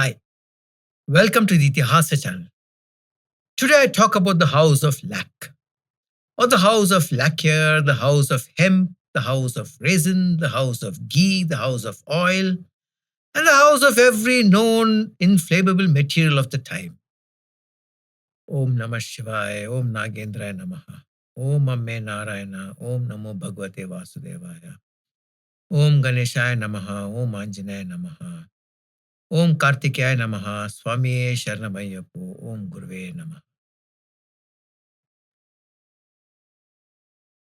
Hi, welcome to the Itihasa channel. Today I talk about the house of lac, or the house of lacquer, the house of hemp, the house of resin, the house of ghee, the house of oil, and the house of every known inflammable material of the time. Om Namah Shivaya, Om Nagendraya Namaha, Om Amme Narayana, Om Namo Bhagavate Vasudevaya, Om Ganeshaya Namaha, Om Anjanaya Namaha, Om Kartikaya Namaha, Swami Sharanamayappo, Om Guruve Namaha.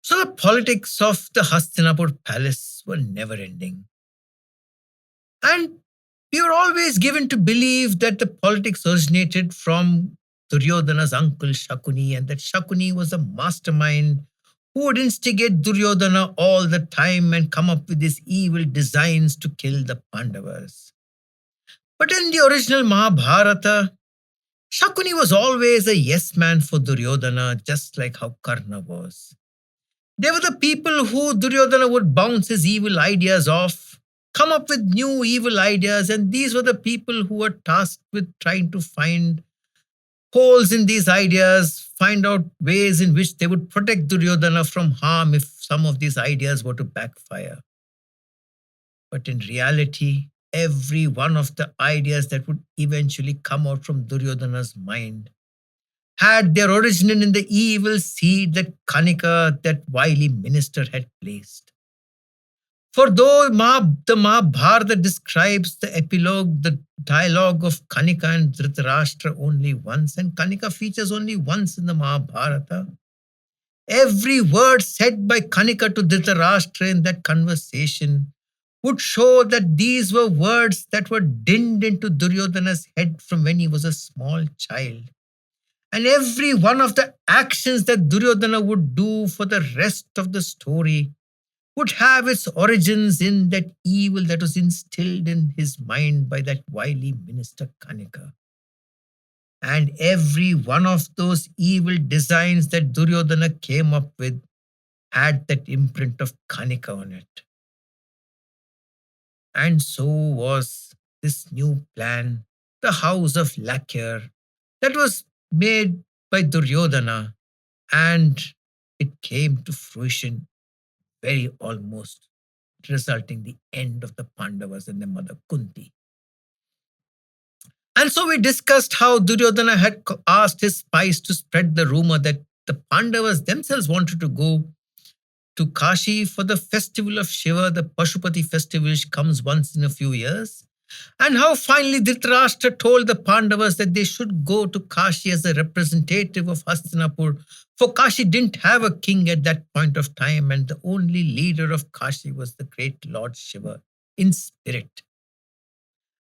So the politics of the Hastinapur palace were never ending. And we were always given to believe that the politics originated from Duryodhana's uncle Shakuni, and that Shakuni was a mastermind who would instigate Duryodhana all the time and come up with these evil designs to kill the Pandavas. But in the original Mahabharata, Shakuni was always a yes man for Duryodhana, just like how Karna was. They were the people who Duryodhana would bounce his evil ideas off, come up with new evil ideas, and these were the people who were tasked with trying to find holes in these ideas, find out ways in which they would protect Duryodhana from harm if some of these ideas were to backfire. But in reality, every one of the ideas that would eventually come out from Duryodhana's mind had their origin in the evil seed that Kanika, that wily minister, had placed. For though the Mahabharata describes the epilogue, the dialogue of Kanika and Dhritarashtra only once, and Kanika features only once in the Mahabharata, every word said by Kanika to Dhritarashtra in that conversation would show that these were words that were dinned into Duryodhana's head from when he was a small child. And every one of the actions that Duryodhana would do for the rest of the story would have its origins in that evil that was instilled in his mind by that wily minister Kanika. And every one of those evil designs that Duryodhana came up with had that imprint of Kanika on it. And so was this new plan, the house of lacquer, that was made by Duryodhana, and it came to fruition very almost, resulting the end of the Pandavas and their mother Kunti. And so we discussed how Duryodhana had asked his spies to spread the rumor that the Pandavas themselves wanted to go to Kashi for the festival of Shiva, the Pashupati festival, which comes once in a few years. And how finally Dhritarashtra told the Pandavas that they should go to Kashi as a representative of Hastinapur, for Kashi didn't have a king at that point of time, and the only leader of Kashi was the great Lord Shiva in spirit.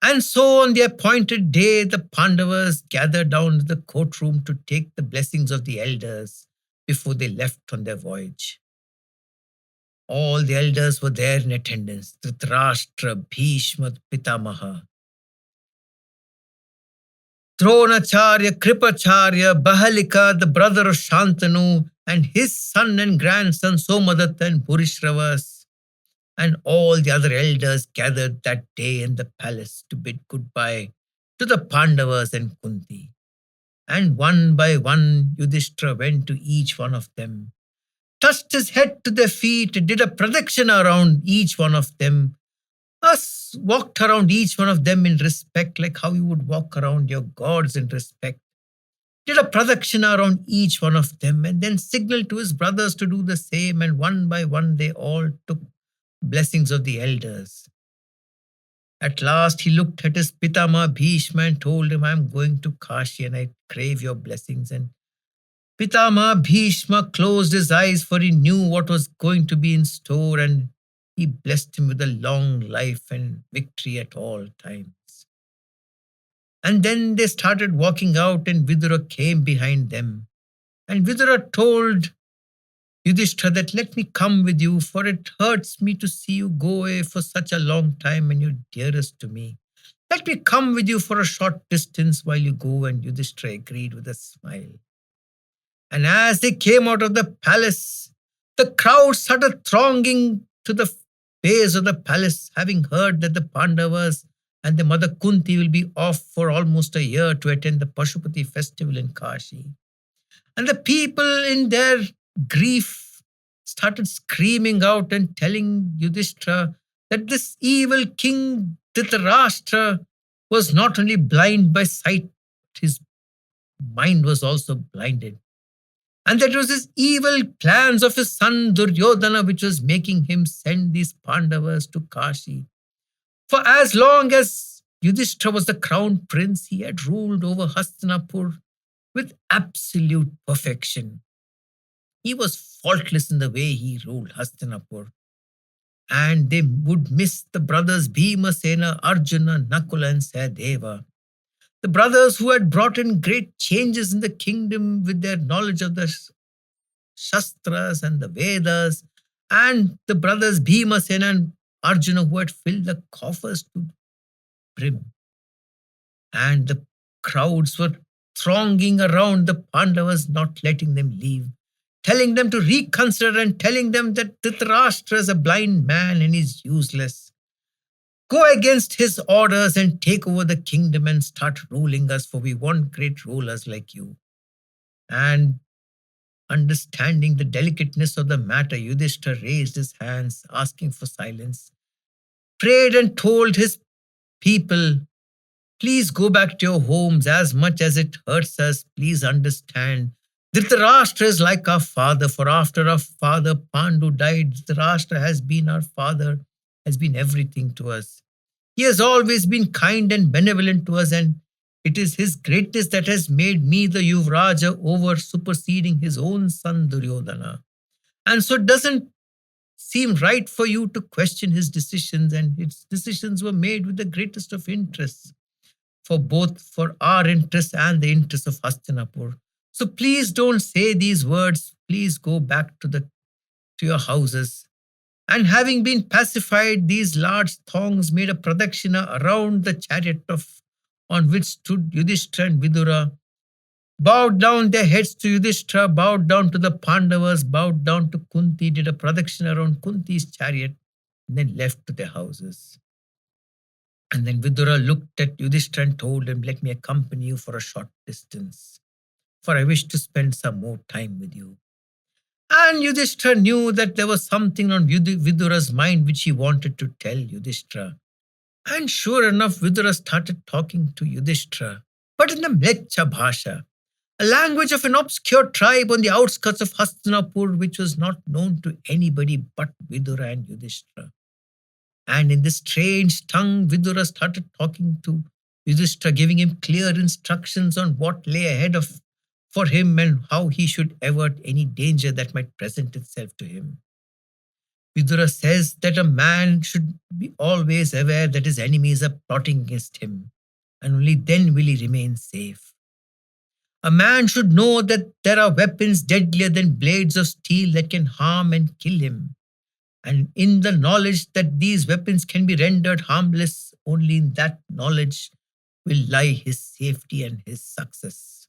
And so on the appointed day, the Pandavas gathered down to the courtroom to take the blessings of the elders before they left on their voyage. All the elders were there in attendance: Dhritarashtra, Bhishma, Pitamaha, Dronacharya, Kripacharya, Bahalika, the brother of Shantanu, and his son and grandson Somadatta and Bhurishravas, and all the other elders gathered that day in the palace to bid goodbye to the Pandavas and Kunti. And one by one, Yudhishthira went to each one of them, touched his head to their feet, did a pradakshina around each one of them, walked around each one of them in respect, like how you would walk around your gods in respect, did a pradakshina around each one of them, and then signaled to his brothers to do the same, and one by one they all took blessings of the elders. At last he looked at his Pitama Bhishma and told him, I am going to Kashi and I crave your blessings. And Pitama Bhishma closed his eyes, for he knew what was going to be in store, and he blessed him with a long life and victory at all times. And then they started walking out, and Vidura came behind them. And Vidura told Yudhishthira that, let me come with you, for it hurts me to see you go away for such a long time and you're dearest to me. Let me come with you for a short distance while you go. And Yudhishthira agreed with a smile. And as they came out of the palace, the crowd started thronging to the base of the palace, having heard that the Pandavas and the mother Kunti will be off for almost a year to attend the Pashupati festival in Kashi. And the people, in their grief, started screaming out and telling Yudhishthira that this evil king Dhritarashtra was not only blind by sight, but his mind was also blinded. And that was his evil plans of his son Duryodhana which was making him send these Pandavas to Kashi. For as long as Yudhishthira was the crown prince, he had ruled over Hastinapur with absolute perfection. He was faultless in the way he ruled Hastinapur. And they would miss the brothers Bheema, Sena, Arjuna, Nakula, and Sahadeva. The brothers who had brought in great changes in the kingdom with their knowledge of the Shastras and the Vedas, and the brothers Bhima, Sena, and Arjuna who had filled the coffers to brim. And the crowds were thronging around the Pandavas, not letting them leave, telling them to reconsider and telling them that Dhritarashtra is a blind man and is useless. Go against his orders and take over the kingdom and start ruling us, for we want great rulers like you. And understanding the delicateness of the matter, Yudhishthira raised his hands, asking for silence, prayed and told his people, please go back to your homes as much as it hurts us. Please understand. Dhritarashtra is like our father, for after our father Pandu died, Dhritarashtra has been our father, has been everything to us. He has always been kind and benevolent to us, and it is his greatness that has made me the Yuvraja over superseding his own son Duryodhana. And so it doesn't seem right for you to question his decisions, and his decisions were made with the greatest of interests, for our interests and the interests of Hastinapur. So please don't say these words. Please go back to your houses. And having been pacified, these large thongs made a pradakshina around the chariot on which stood Yudhishthira and Vidura, bowed down their heads to Yudhishthira, bowed down to the Pandavas, bowed down to Kunti, did a pradakshina around Kunti's chariot, and then left to their houses. And then Vidura looked at Yudhishthira and told him, let me accompany you for a short distance, for I wish to spend some more time with you. And Yudhishthira knew that there was something on Vidura's mind which he wanted to tell Yudhishthira. And sure enough, Vidura started talking to Yudhishthira, but in the Mlecha Bhasha, a language of an obscure tribe on the outskirts of Hastinapur, which was not known to anybody but Vidura and Yudhishthira. And in this strange tongue, Vidura started talking to Yudhishthira, giving him clear instructions on what lay ahead for him and how he should avert any danger that might present itself to him. Vidura says that a man should be always aware that his enemies are plotting against him, and only then will he remain safe. A man should know that there are weapons deadlier than blades of steel that can harm and kill him. And in the knowledge that these weapons can be rendered harmless, only in that knowledge will lie his safety and his success.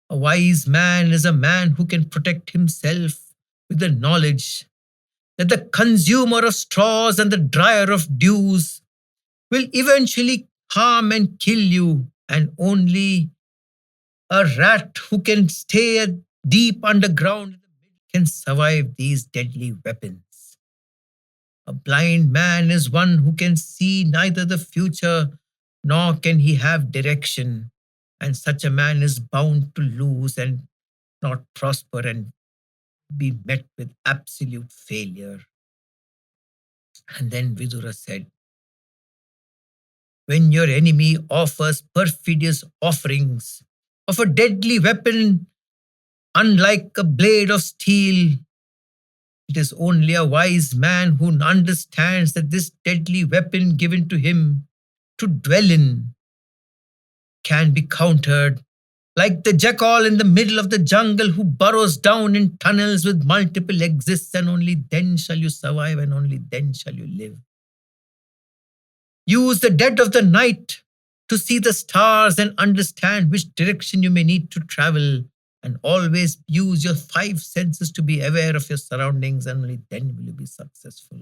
A wise man is a man who can protect himself with the knowledge that the consumer of straws and the dryer of dews will eventually harm and kill you, and only a rat who can stay deep underground can survive these deadly weapons. A blind man is one who can see neither the future nor can he have direction, and such a man is bound to lose and not prosper and be met with absolute failure. And then Vidura said, when your enemy offers perfidious offerings of a deadly weapon, unlike a blade of steel, it is only a wise man who understands that this deadly weapon given to him to dwell in can be countered, like the jackal in the middle of the jungle who burrows down in tunnels with multiple exits, and only then shall you survive and only then shall you live. Use the dead of the night to see the stars and understand which direction you may need to travel, and always use your 5 senses to be aware of your surroundings, and only then will you be successful.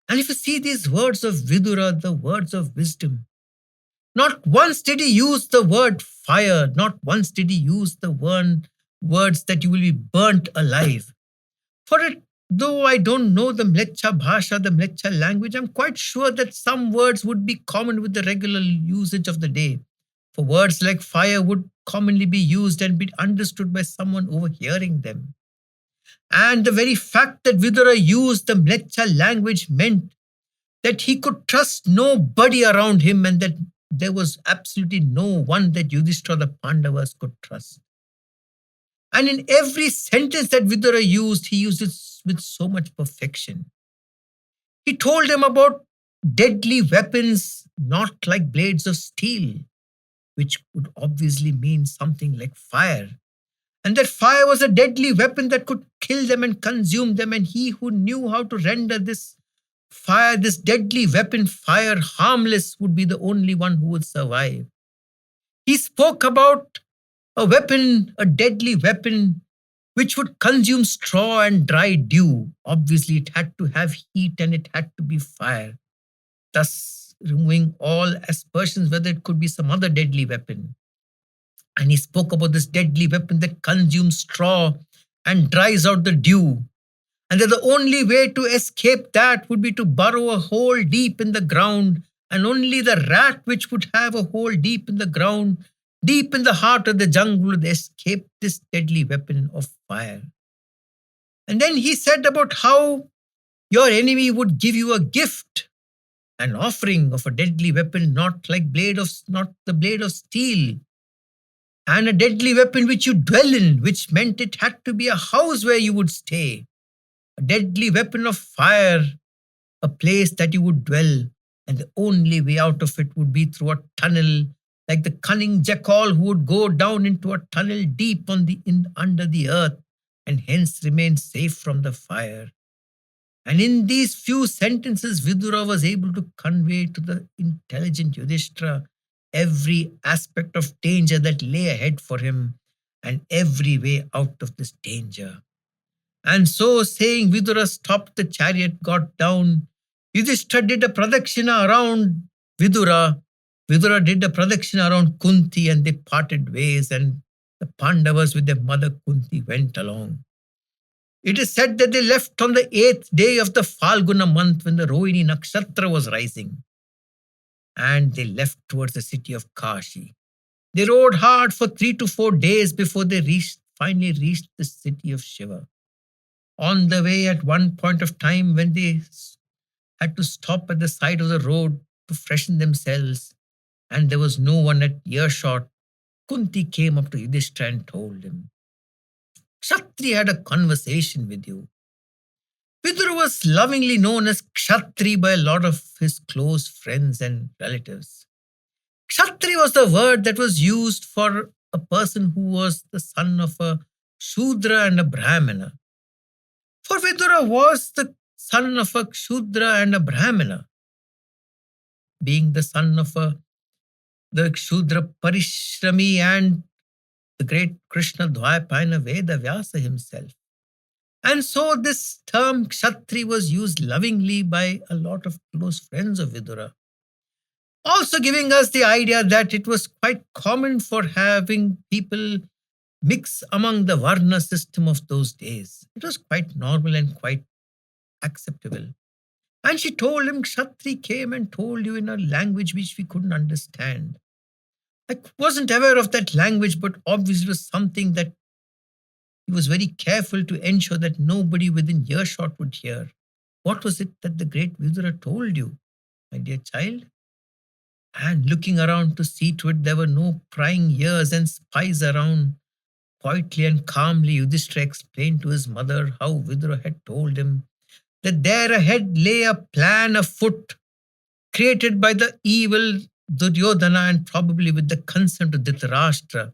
And if you see these words of Vidura, the words of wisdom, not once did he use the word fire, not once did he use the words that you will be burnt alive. For it, though I don't know the Mlecha Bhasha, the Mlecha language, I'm quite sure that some words would be common with the regular usage of the day. For words like fire would commonly be used and be understood by someone overhearing them. And the very fact that Vidura used the Mlecha language meant that he could trust nobody around him and that there was absolutely no one that Yudhishthira the Pandavas could trust. And in every sentence that Vidura used, he used it with so much perfection. He told them about deadly weapons, not like blades of steel, which would obviously mean something like fire. And that fire was a deadly weapon that could kill them and consume them. And he who knew how to render this fire, this deadly weapon, fire, harmless, would be the only one who would survive. He spoke about a weapon, a deadly weapon, which would consume straw and dry dew. Obviously, it had to have heat and it had to be fire, thus removing all aspersions whether it could be some other deadly weapon. And he spoke about this deadly weapon that consumes straw and dries out the dew. And that the only way to escape that would be to burrow a hole deep in the ground, and only the rat which would have a hole deep in the ground, deep in the heart of the jungle, would escape this deadly weapon of fire. And then he said about how your enemy would give you a gift, an offering of a deadly weapon, not the blade of steel, and a deadly weapon which you dwell in, which meant it had to be a house where you would stay. A deadly weapon of fire, a place that you would dwell, and the only way out of it would be through a tunnel, like the cunning jackal who would go down into a tunnel deep under the earth, and hence remain safe from the fire. And in these few sentences, Vidura was able to convey to the intelligent Yudhishthira every aspect of danger that lay ahead for him, and every way out of this danger. And so saying, Vidura stopped the chariot, got down. Yudhishthira did a pradakshina around Vidura. Vidura did a pradakshina around Kunti, and they parted ways, and the Pandavas with their mother Kunti went along. It is said that they left on the 8th day of the Falguna month when the Rohini Nakshatra was rising. And they left towards the city of Kashi. They rode hard for 3 to 4 days before they finally reached the city of Shiva. On the way, at one point of time, when they had to stop at the side of the road to freshen themselves, and there was no one at earshot, Kunti came up to Yudhishthira and told him, Kshatri had a conversation with you. Vidura was lovingly known as Kshatri by a lot of his close friends and relatives. Kshatri was the word that was used for a person who was the son of a Shudra and a Brahmana. For Vidura was the son of a Shudra and a Brahmana, being the son of the Shudra Parishrami and the great Krishna Dvaipayana Veda Vyasa himself. And so this term Kshatri was used lovingly by a lot of close friends of Vidura, also giving us the idea that it was quite common for having people mix among the Varna system of those days. It was quite normal and quite acceptable. And she told him, Kshatri came and told you in a language which we couldn't understand. I wasn't aware of that language, but obviously it was something that he was very careful to ensure that nobody within earshot would hear. What was it that the great Vidura told you, my dear child? And looking around to see to it there were no prying ears and spies around, quietly and calmly Yudhishthira explained to his mother how Vidura had told him that there ahead lay a plan afoot created by the evil Duryodhana and probably with the consent of Dhritarashtra,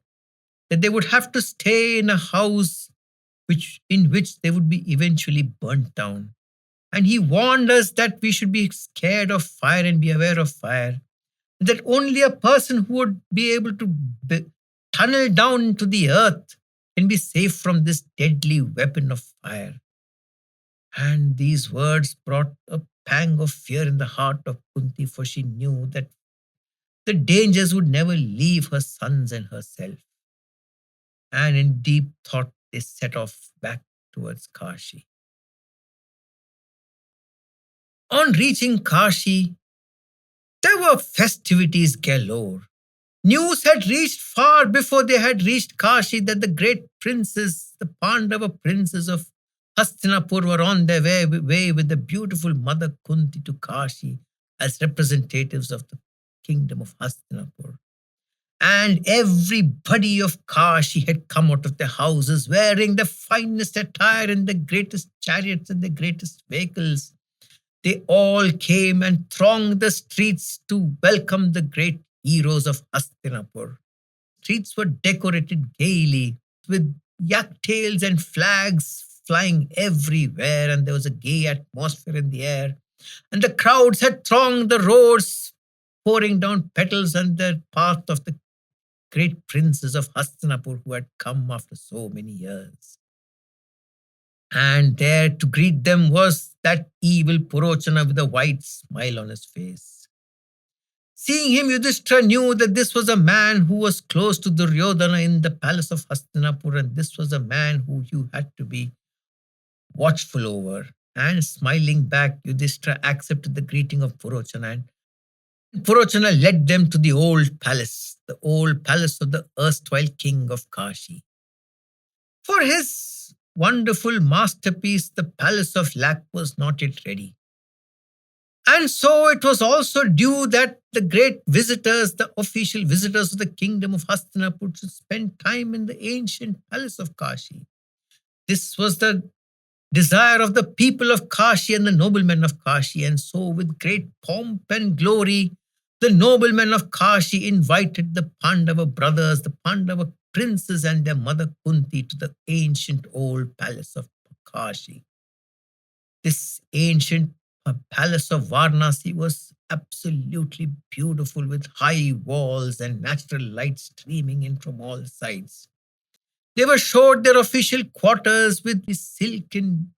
that they would have to stay in a house in which they would be eventually burnt down. And he warned us that we should be scared of fire and be aware of fire, that only a person who would be able to tunnel down into the earth can be safe from this deadly weapon of fire. And these words brought a pang of fear in the heart of Kunti, for she knew that the dangers would never leave her sons and herself. And in deep thought, they set off back towards Kashi. On reaching Kashi, there were festivities galore. News had reached far before they had reached Kashi that the great princes, the Pandava princes of Hastinapur, were on their way with the beautiful mother Kunti to Kashi as representatives of the kingdom of Hastinapur. And everybody of Kashi had come out of their houses wearing the finest attire and the greatest chariots and the greatest vehicles. They all came and thronged the streets to welcome the great heroes of Hastinapur. Streets were decorated gaily with yak tails and flags flying everywhere, and there was a gay atmosphere in the air. And the crowds had thronged the roads, pouring down petals on the path of the great princes of Hastinapur who had come after so many years. And there to greet them was that evil Purochana with a white smile on his face. Seeing him, Yudhishthira knew that this was a man who was close to Duryodhana in the palace of Hastinapur, and this was a man who you had to be watchful over. And smiling back, Yudhishthira accepted the greeting of Purochana, and Purochana led them to the old palace of the erstwhile king of Kashi. For his wonderful masterpiece, the palace of Lac was not yet ready. And so it was also due that the great visitors, the official visitors of the kingdom of Hastinapur, should spend time in the ancient palace of Kashi. This was the desire of the people of Kashi and the noblemen of Kashi. And so, with great pomp and glory, the noblemen of Kashi invited the Pandava brothers, the Pandava princes, and their mother Kunti to the ancient old palace of Kashi. This ancient palace of Varanasi was absolutely beautiful, with high walls and natural light streaming in from all sides. They were showed their official quarters with the silken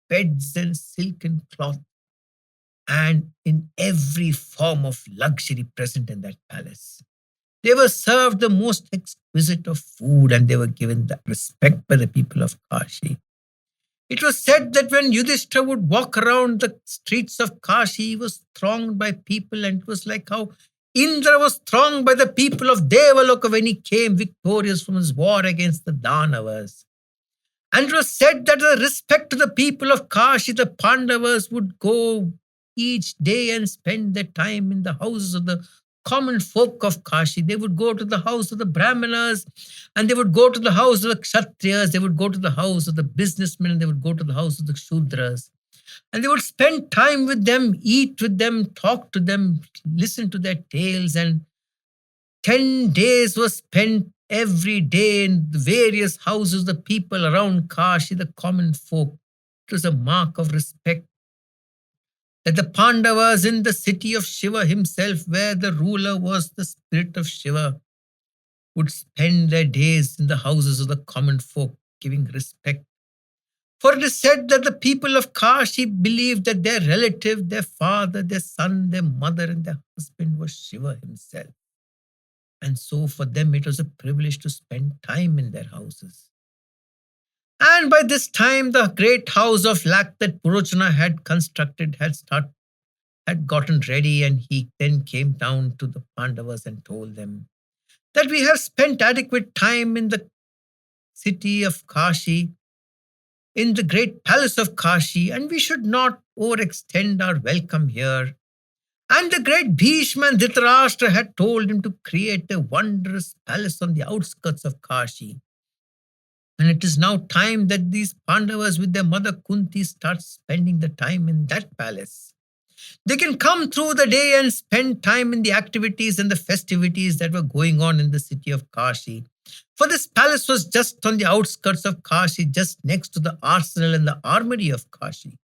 beds and silken cloth, and in every form of luxury present in that palace. They were served the most exquisite of food, and they were given the respect by the people of Kashi. It was said that when Yudhishthira would walk around the streets of Kashi, he was thronged by people, and it was like how Indra was thronged by the people of Devaloka when he came victorious from his war against the Danavas. And it was said that with respect to the people of Kashi, the Pandavas would go each day and spend their time in the houses of the common folk of Kashi. They would go to the house of the Brahmanas, and they would go to the house of the Kshatriyas, they would go to the house of the businessmen, and they would go to the house of the Shudras. And they would spend time with them, eat with them, talk to them, listen to their tales. And 10 days were spent every day in the various houses, the people around Kashi, the common folk. It was a mark of respect that the Pandavas in the city of Shiva himself, where the ruler was the spirit of Shiva, would spend their days in the houses of the common folk, giving respect. For it is said that the people of Kashi believed that their relative, their father, their son, their mother, and their husband was Shiva himself. And so for them it was a privilege to spend time in their houses. And by this time, the great house of Lac that Purochana had constructed had gotten ready, and he then came down to the Pandavas and told them that we have spent adequate time in the city of Kashi, in the great palace of Kashi, and we should not overextend our welcome here. And the great Bhishma and Dhritarashtra had told him to create a wondrous palace on the outskirts of Kashi. And it is now time that these Pandavas with their mother Kunti start spending the time in that palace. They can come through the day and spend time in the activities and the festivities that were going on in the city of Kashi. For this palace was just on the outskirts of Kashi, just next to the arsenal and the armory of Kashi.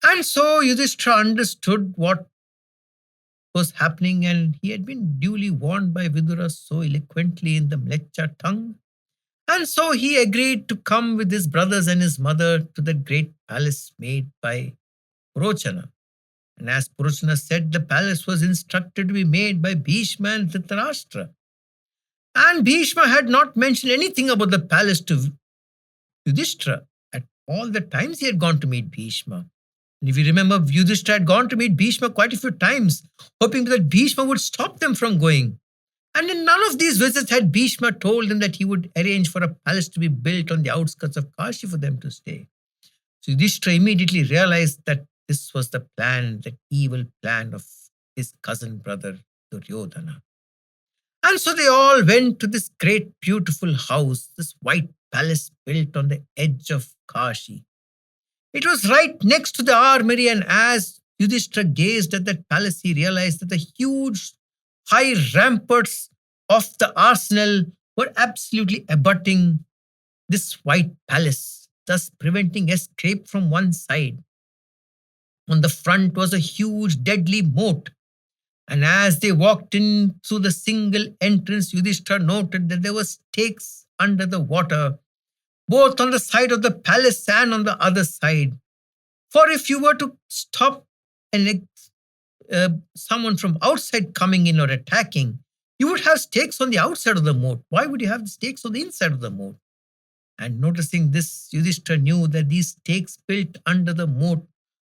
And so Yudhishthira understood what was happening, and he had been duly warned by Vidura so eloquently in the Mleccha tongue. And so he agreed to come with his brothers and his mother to the great palace made by Purochana. And as Purochana said, the palace was instructed to be made by Bhishma and Dhritarashtra. And Bhishma had not mentioned anything about the palace to Yudhishthira at all the times he had gone to meet Bhishma. And if you remember, Yudhishthira had gone to meet Bhishma quite a few times, hoping that Bhishma would stop them from going. And in none of these visits had Bhishma told them that he would arrange for a palace to be built on the outskirts of Kashi for them to stay. So Yudhishthira immediately realized that this was the plan, the evil plan of his cousin brother Duryodhana. And so they all went to this great beautiful house, this white palace built on the edge of Kashi. It was right next to the armory, and as Yudhishthira gazed at that palace, he realized that the huge high ramparts of the arsenal were absolutely abutting this white palace, thus preventing escape from one side. On the front was a huge deadly moat, and as they walked in through the single entrance, Yudhishthira noted that there were stakes under the water, both on the side of the palace and on the other side. For if you were to stop and someone from outside coming in or attacking, you would have stakes on the outside of the moat. Why would you have the stakes on the inside of the moat? And noticing this, Yudhishthira knew that these stakes built under the moat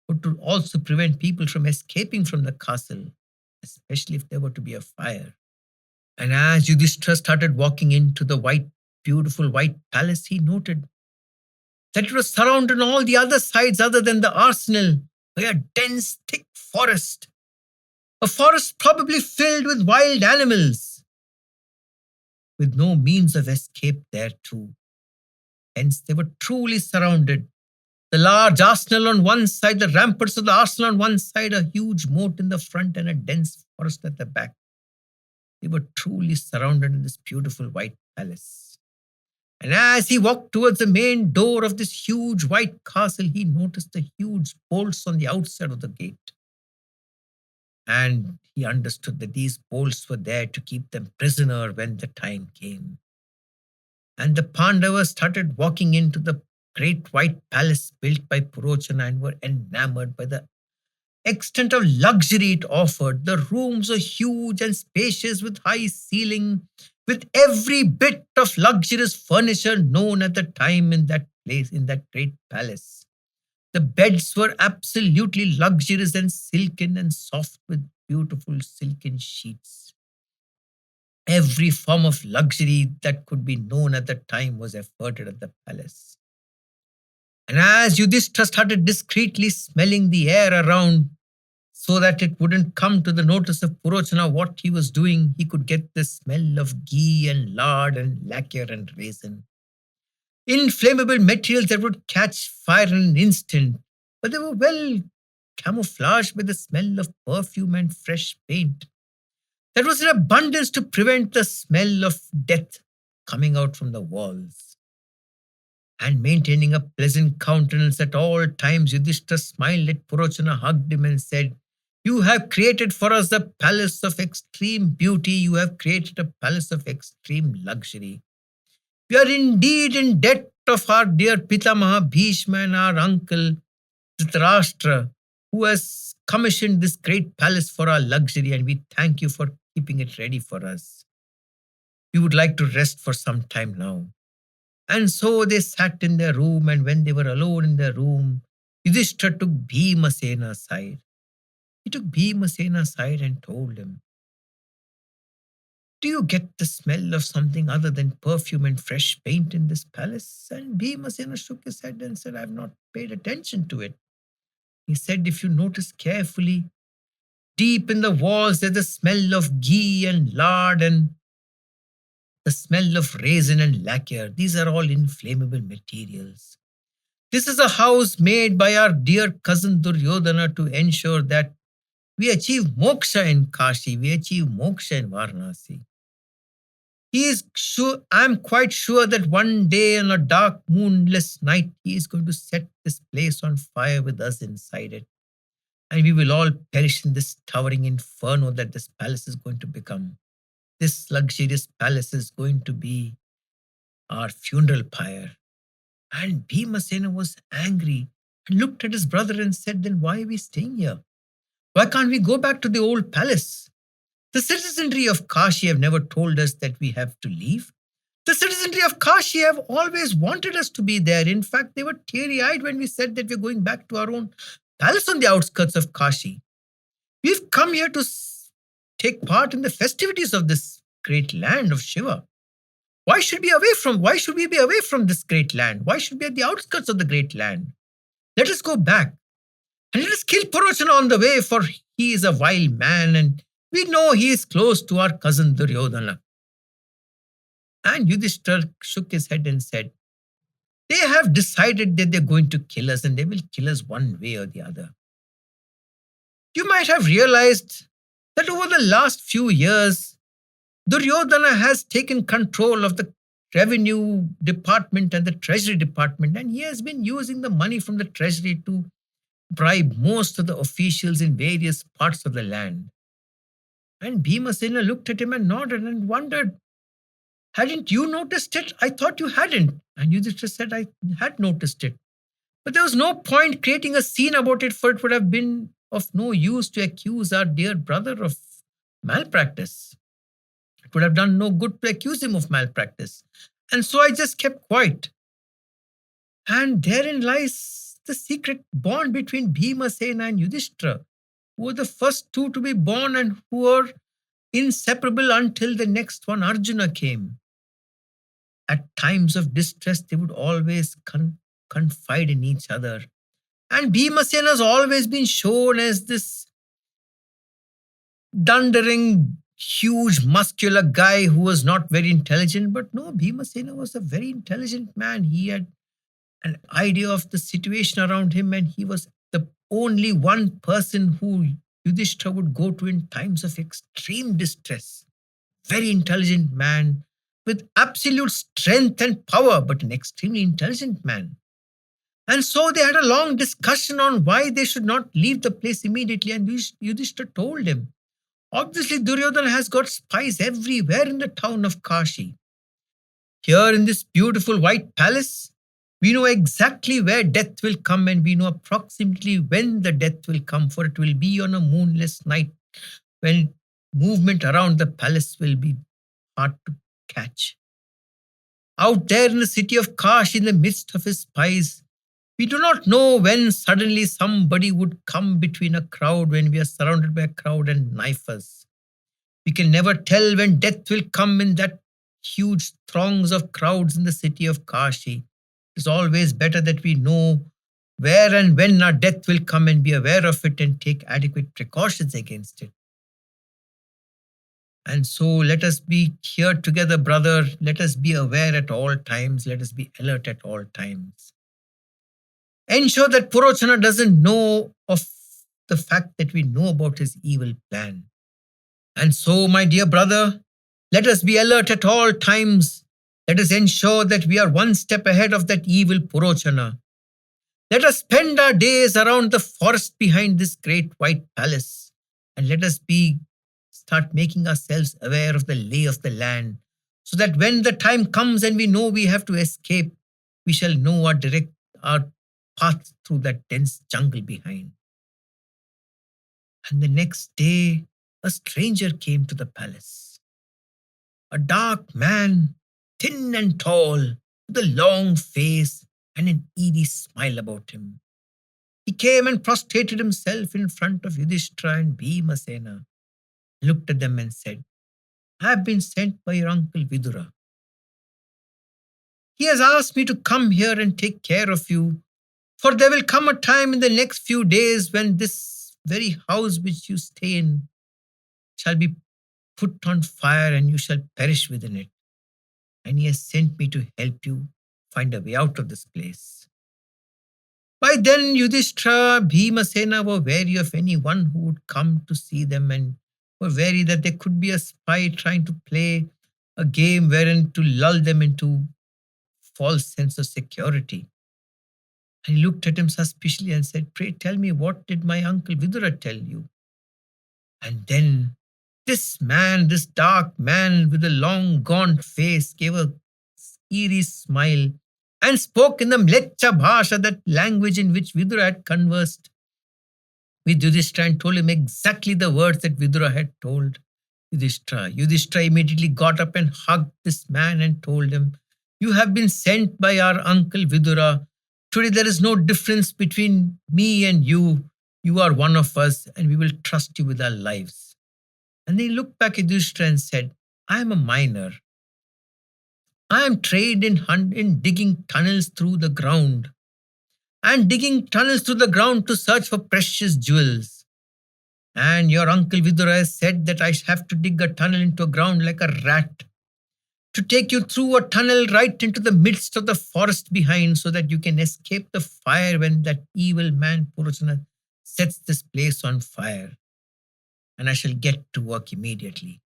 would also prevent people from escaping from the castle, especially if there were to be a fire. And as Yudhishthira started walking into the beautiful white palace, he noted that it was surrounded on all the other sides other than the arsenal by a dense, thick forest. A forest probably filled with wild animals, with no means of escape there too. Hence, they were truly surrounded. The large arsenal on one side, the ramparts of the arsenal on one side, a huge moat in the front, and a dense forest at the back. They were truly surrounded in this beautiful white palace. And as he walked towards the main door of this huge white castle, he noticed the huge bolts on the outside of the gate. And he understood that these bolts were there to keep them prisoner when the time came. And the Pandavas started walking into the great white palace built by Purochana and were enamored by the extent of luxury it offered. The rooms were huge and spacious with high ceiling, with every bit of luxurious furniture known at the time in that place, in that great palace. The beds were absolutely luxurious and silken and soft with beautiful silken sheets. Every form of luxury that could be known at the time was afforded at the palace. And as Yudhishthira started discreetly smelling the air around so that it wouldn't come to the notice of Purochana what he was doing, he could get the smell of ghee and lard and lacquer and resin. Inflammable materials that would catch fire in an instant, but they were well camouflaged by the smell of perfume and fresh paint. That was in abundance to prevent the smell of death coming out from the walls. And maintaining a pleasant countenance at all times, Yudhishthira smiled at Purochana, hugged him and said, "You have created for us a palace of extreme beauty. You have created a palace of extreme luxury. We are indeed in debt of our dear Pitamaha Bhishma and our uncle Dhritarashtra, who has commissioned this great palace for our luxury, and we thank you for keeping it ready for us. We would like to rest for some time now." And so they sat in their room, and when they were alone in their room, Yudhishthira took Bheema aside. He took Bheema aside and told him, "Do you get the smell of something other than perfume and fresh paint in this palace?" And Bheema shook his head and said, "I have not paid attention to it." He said, "If you notice carefully, deep in the walls there's the smell of ghee and lard and the smell of resin and lacquer. These are all inflammable materials. This is a house made by our dear cousin Duryodhana to ensure that we achieve moksha in Kashi, we achieve moksha in Varanasi. He is sure, I am quite sure that one day on a dark, moonless night, he is going to set this place on fire with us inside it. And we will all perish in this towering inferno that this palace is going to become. This luxurious palace is going to be our funeral pyre. And Bhimasena was angry and looked at his brother and said, then why are we staying here? Why can't we go back to the old palace? The citizenry of Kashi have never told us that we have to leave. The citizenry of Kashi have always wanted us to be there. In fact, they were teary-eyed when we said that we're going back to our own palace on the outskirts of Kashi. We've come here to take part in the festivities of this great land of Shiva. Why should we be away from this great land? Why should we be at the outskirts of the great land? Let us go back and let us kill Purochana on the way, for he is a wild man and we know he is close to our cousin Duryodhana. And Yudhishthira shook his head and said, they have decided that they're going to kill us and they will kill us one way or the other. You might have realized that over the last few years, Duryodhana has taken control of the revenue department and the treasury department, and he has been using the money from the treasury to bribe most of the officials in various parts of the land. And Bhimasena looked at him and nodded and wondered, hadn't you noticed it? I thought you hadn't. And Yudhishthira said, I had noticed it. But there was no point creating a scene about it, for it would have been of no use to accuse our dear brother of malpractice. It would have done no good to accuse him of malpractice. And so I just kept quiet. And therein lies the secret bond between Bhimasena and Yudhishthira, who were the first two to be born and who were inseparable until the next one, Arjuna, came. At times of distress, they would always confide in each other. And Bhimasena has always been shown as this dundering, huge, muscular guy who was not very intelligent. But no, Bhimasena was a very intelligent man. He had an idea of the situation around him, and he was the only one person who Yudhishthira would go to in times of extreme distress. Very intelligent man with absolute strength and power, but an extremely intelligent man. And so they had a long discussion on why they should not leave the place immediately, and Yudhishthira told him, obviously Duryodhana has got spies everywhere in the town of Kashi. Here in this beautiful white palace, we know exactly where death will come, and we know approximately when the death will come, for it will be on a moonless night when movement around the palace will be hard to catch. Out there in the city of Kashi, in the midst of his spies, we do not know when suddenly somebody would come between a crowd, when we are surrounded by a crowd, and knife us. We can never tell when death will come in that huge throngs of crowds in the city of Kashi. It's always better that we know where and when our death will come and be aware of it and take adequate precautions against it. And so let us be here together, brother. Let us be aware at all times. Let us be alert at all times. Ensure that Purochana doesn't know of the fact that we know about his evil plan. And so, my dear brother, let us be alert at all times. Let us ensure that we are one step ahead of that evil Purochana. Let us spend our days around the forest behind this great white palace, and let us start making ourselves aware of the lay of the land, so that when the time comes and we know we have to escape, we shall know our path through that dense jungle behind. And the next day, a stranger came to the palace. A dark man, thin and tall, with a long face and an eerie smile about him. He came and prostrated himself in front of Yudhishthira and Bhimasena, looked at them and said, I have been sent by your uncle Vidura. He has asked me to come here and take care of you, for there will come a time in the next few days when this very house which you stay in shall be put on fire and you shall perish within it. And he has sent me to help you find a way out of this place. By then, Yudhishthira, Bhimasena were wary of anyone who would come to see them, and were wary that there could be a spy trying to play a game wherein to lull them into false sense of security. And he looked at him suspiciously and said, pray tell me, what did my uncle Vidura tell you? And then this man, this dark man with a long gaunt face, gave a eerie smile and spoke in the Mleccha Bhasha, that language in which Vidura had conversed with Yudhishthira, and told him exactly the words that Vidura had told Yudhishthira. Yudhishthira immediately got up and hugged this man and told him, "You have been sent by our uncle Vidura. Today there is no difference between me and you. You are one of us, and we will trust you with our lives." And he looked back at Yudhishthira and said, "I am a miner. I am trained in digging tunnels through the ground, and digging tunnels through the ground to search for precious jewels. And your uncle Vidura has said that I have to dig a tunnel into a ground like a rat, to take you through a tunnel right into the midst of the forest behind, so that you can escape the fire when that evil man Purochana sets this place on fire. And I shall get to work immediately.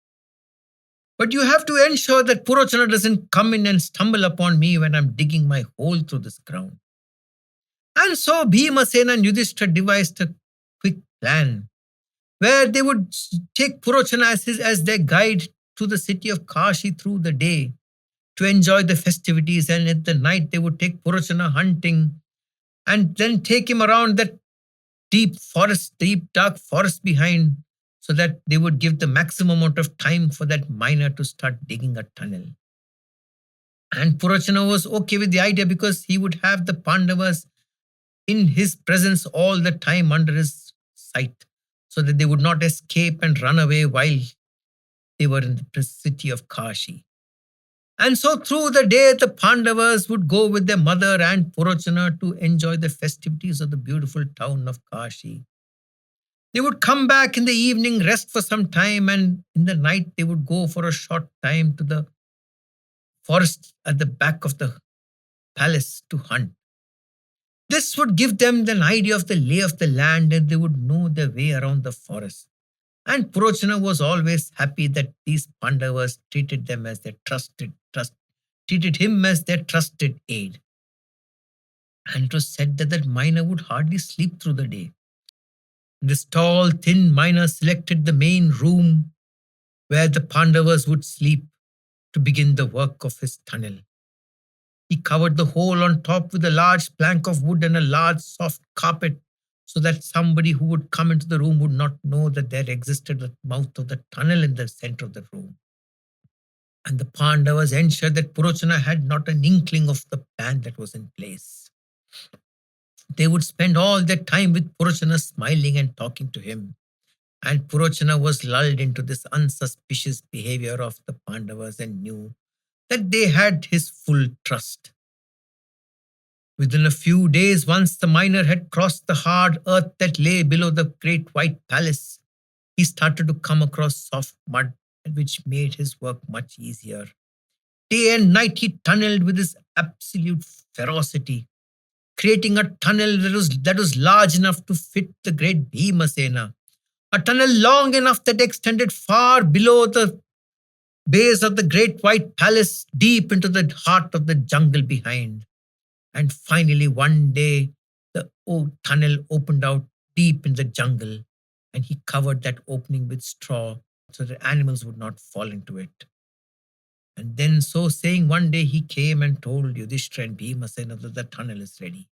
But you have to ensure that Purochana doesn't come in and stumble upon me when I'm digging my hole through this ground." And so Bheema, Sena, and Yudhishthira devised a quick plan where they would take Purochana as their guide to the city of Kashi through the day to enjoy the festivities, and at the night they would take Purochana hunting and then take him around that deep forest, deep dark forest behind, so that they would give the maximum amount of time for that miner to start digging a tunnel. And Purochana was okay with the idea, because he would have the Pandavas in his presence all the time under his sight, so that they would not escape and run away while they were in the city of Kashi. And so through the day, the Pandavas would go with their mother and Purochana to enjoy the festivities of the beautiful town of Kashi. They would come back in the evening, rest for some time, and in the night they would go for a short time to the forest at the back of the palace to hunt. This would give them an idea of the lay of the land, and they would know their way around the forest. And Purochana was always happy that these Pandavas treated him as their trusted aid. And it was said that that miner would hardly sleep through the day. This tall, thin miner selected the main room where the Pandavas would sleep to begin the work of his tunnel. He covered the hole on top with a large plank of wood and a large soft carpet, so that somebody who would come into the room would not know that there existed a mouth of the tunnel in the center of the room. And the Pandavas ensured that Purochana had not an inkling of the plan that was in place. They would spend all their time with Purochana, smiling and talking to him. And Purochana was lulled into this unsuspicious behavior of the Pandavas and knew that they had his full trust. Within a few days, once the miner had crossed the hard earth that lay below the great white palace, he started to come across soft mud, which made his work much easier. Day and night he tunneled with his absolute ferocity, creating a tunnel that was large enough to fit the great Bheema Sena, a tunnel long enough that extended far below the base of the great white palace, deep into the heart of the jungle behind. And finally, one day, the old tunnel opened out deep in the jungle, and he covered that opening with straw so that animals would not fall into it. And then, so saying, one day he came and told Yudhishthira and Bheema Sena that the tunnel is ready.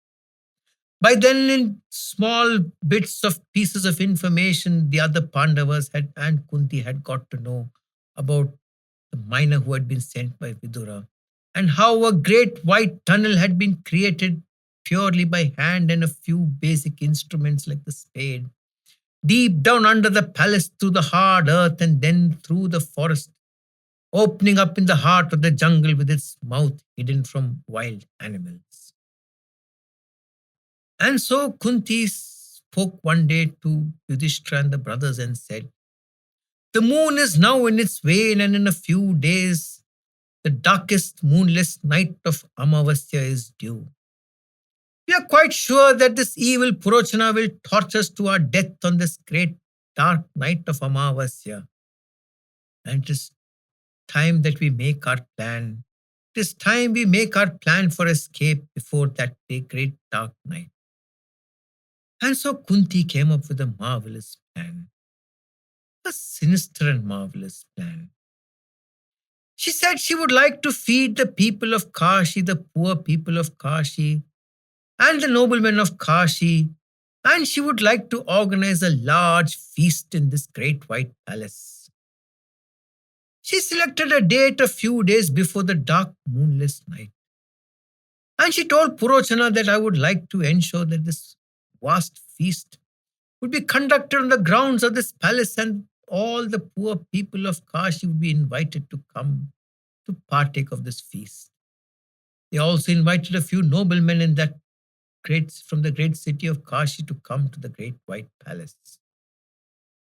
By then, in small bits of pieces of information, the other Pandavas and Kunti had got to know about the miner who had been sent by Vidura, and how a great white tunnel had been created purely by hand and a few basic instruments like the spade, deep down under the palace through the hard earth and then through the forest, opening up in the heart of the jungle with its mouth hidden from wild animals. And so Kunti spoke one day to Yudhishthira and the brothers and said, "The moon is now in its wane, and in a few days the darkest moonless night of Amavasya is due. We are quite sure that this evil Purochana will torture us to our death on this great dark night of Amavasya. And it is time that we make our plan. It is time we make our plan for escape before that great dark night." And so Kunti came up with a marvelous plan, a sinister and marvelous plan. She said she would like to feed the people of Kashi, the poor people of Kashi, and the noblemen of Kashi, and she would like to organize a large feast in this great white palace. She selected a date a few days before the dark moonless night. And she told Purochana that I would like to ensure that this vast feast would be conducted on the grounds of this palace, and all the poor people of Kashi would be invited to come to partake of this feast. They also invited a few noblemen in that from the great city of Kashi to come to the great white palace.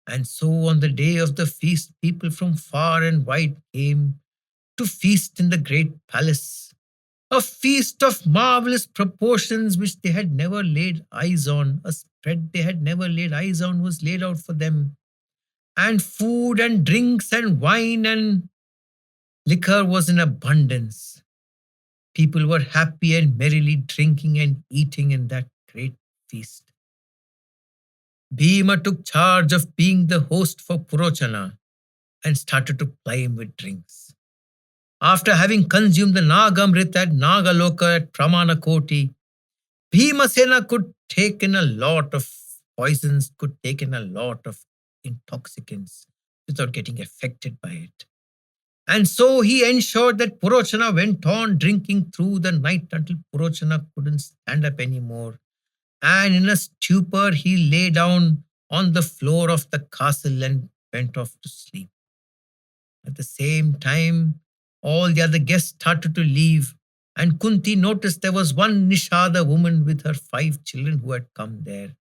And so on the day of the feast, people from far and wide came to feast in the great palace. A feast of marvelous proportions which they had never laid eyes on. A spread they had never laid eyes on was laid out for them. And food and drinks and wine and liquor was in abundance. People were happy and merrily drinking and eating in that great feast. Bheema took charge of being the host for Purochana and started to ply him with drinks. After having consumed the Nagamrit at Nagaloka at Pramanakoti, Bhimasena could take in a lot of poisons, could take in a lot of intoxicants without getting affected by it. And so he ensured that Purochana went on drinking through the night until Purochana couldn't stand up anymore. And in a stupor, he lay down on the floor of the castle and went off to sleep. At the same time, all the other guests started to leave, and Kunti noticed there was one Nishada woman with her 5 children who had come there.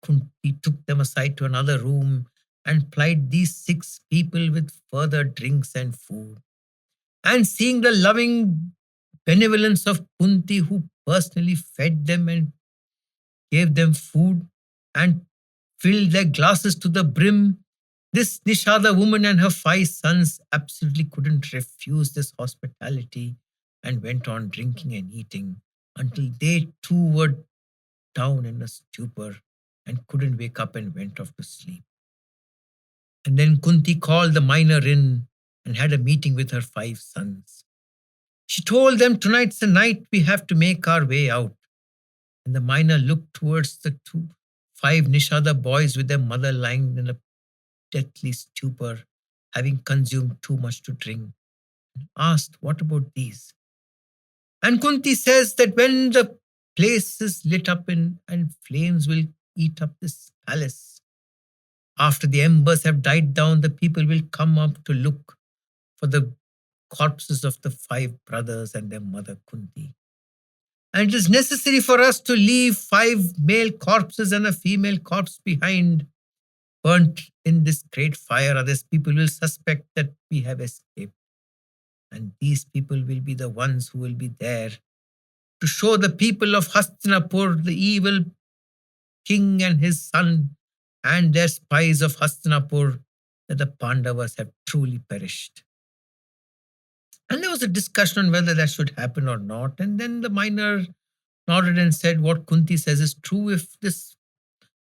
Kunti took them aside to another room and plied these 6 people with further drinks and food. And seeing the loving benevolence of Kunti, who personally fed them and gave them food and filled their glasses to the brim, this Nishada woman and her 5 sons absolutely couldn't refuse this hospitality and went on drinking and eating until they too were down in a stupor and couldn't wake up and went off to sleep. And then Kunti called the miner in and had a meeting with her 5 sons. She told them, tonight's the night we have to make our way out. And the miner looked towards the 5 Nishada boys with their mother lying in a deathly stupor, having consumed too much to drink, and asked, what about these? And Kunti says that when the place is lit up and flames will eat up this palace, after the embers have died down, the people will come up to look for the corpses of the 5 brothers and their mother Kunti. And it is necessary for us to leave 5 male corpses and a female corpse behind, burnt in this great fire, others people will suspect that we have escaped. And these people will be the ones who will be there to show the people of Hastinapur, the evil king and his son, and their spies of Hastinapur, that the Pandavas have truly perished. And there was a discussion on whether that should happen or not. And then the miner nodded and said, what Kunti says is true. If this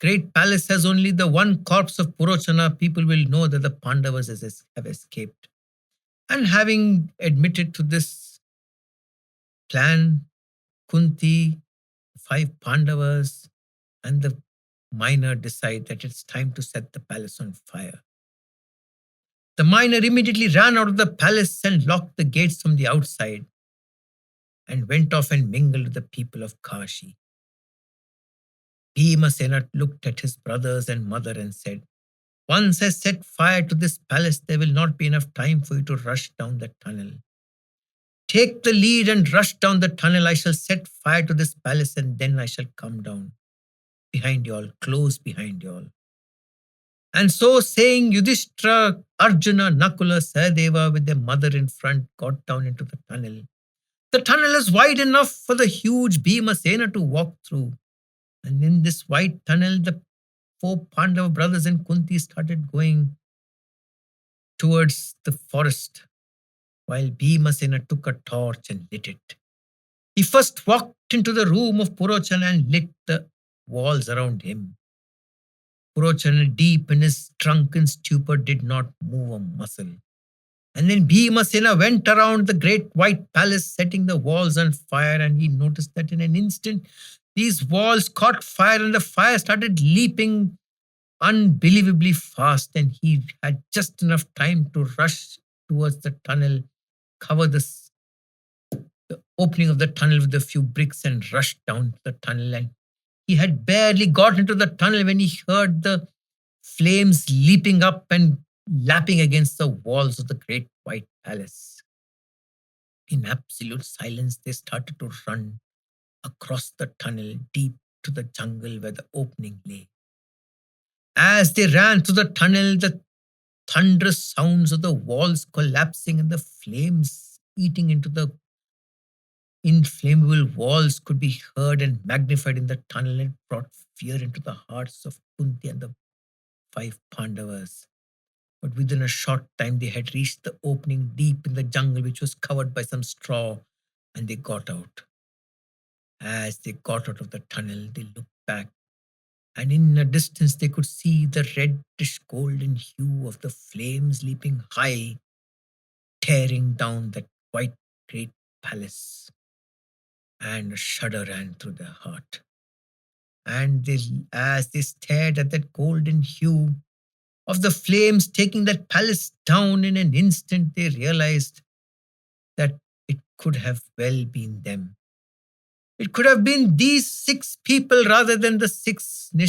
great palace has only the one corpse of Purochana, people will know that the Pandavas have escaped. And having admitted to this plan, Kunti, 5 Pandavas, and the miner decide that it's time to set the palace on fire. The miner immediately ran out of the palace and locked the gates from the outside and went off and mingled with the people of Kashi. Bhimasena looked at his brothers and mother and said, once I set fire to this palace, there will not be enough time for you to rush down the tunnel. Take the lead and rush down the tunnel. I shall set fire to this palace and then I shall come down behind you all, close behind you all. And so saying, Yudhishthira, Arjuna, Nakula, Sahadeva with their mother in front got down into the tunnel. The tunnel is wide enough for the huge Bhimasena to walk through. And in this wide tunnel, the 4 Pandava brothers and Kunti started going towards the forest, while Bhimasena took a torch and lit it. He first walked into the room of Purochana and lit the walls around him. Purochana, deep in his drunken stupor, did not move a muscle. And then Bhimasena went around the great white palace, setting the walls on fire, and he noticed that in an instant these walls caught fire and the fire started leaping unbelievably fast. And he had just enough time to rush towards the tunnel, cover the opening of the tunnel with a few bricks, and rush down the tunnel. And he had barely got into the tunnel when he heard the flames leaping up and lapping against the walls of the great white palace. In absolute silence, they started to run across the tunnel deep to the jungle where the opening lay. As they ran through the tunnel, the thunderous sounds of the walls collapsing and the flames eating into the inflammable walls could be heard and magnified in the tunnel, and brought fear into the hearts of Kunti and the five Pandavas. But within a short time, they had reached the opening deep in the jungle, which was covered by some straw, and they got out. As they got out of the tunnel, they looked back, and in a distance, they could see the reddish golden hue of the flames leaping high, tearing down that white great palace. And a shudder ran through their heart. And as they stared at that golden hue of the flames taking that palace down in an instant, they realized that it could have well been them. It could have been these six people rather than the six of the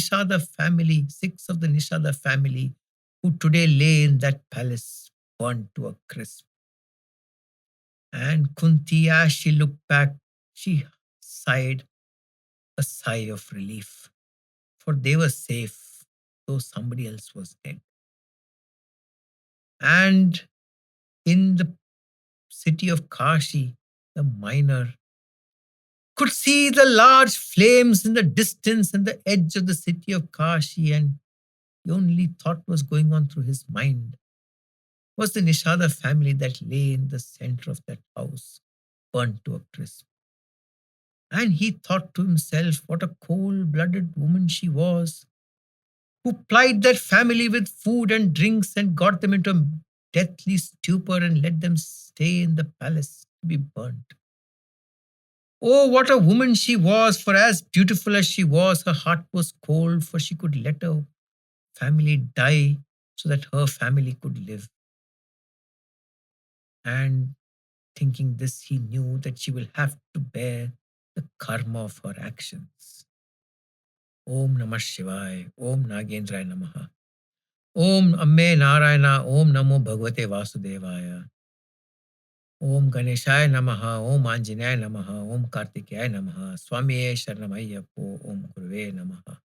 Nishada family who today lay in that palace burnt to a crisp. And Kunti, as she looked back, she sighed a sigh of relief, for they were safe, though somebody else was dead. And in the city of Kashi, the miner could see the large flames in the distance and the edge of the city of Kashi, and the only thought was going on through his mind was the Nishada family that lay in the center of that house, burnt to a crisp. And he thought to himself what a cold-blooded woman she was, who plied that family with food and drinks and got them into a deathly stupor and let them stay in the palace to be burnt. Oh, what a woman she was, for as beautiful as she was, her heart was cold, for she could let her family die so that her family could live. And thinking this, he knew that she will have to bear the karma of her actions. Om Namah Shivaya, Om Nagendra Namaha, Om Amme Narayana, Om Namo Bhagavate Vasudevaya, Om Ganeshaya Namaha, Om Anjanaya Namaha, Om Kartikaya Namaha, Swami Sharanamayyappo, Om Guruve Namaha.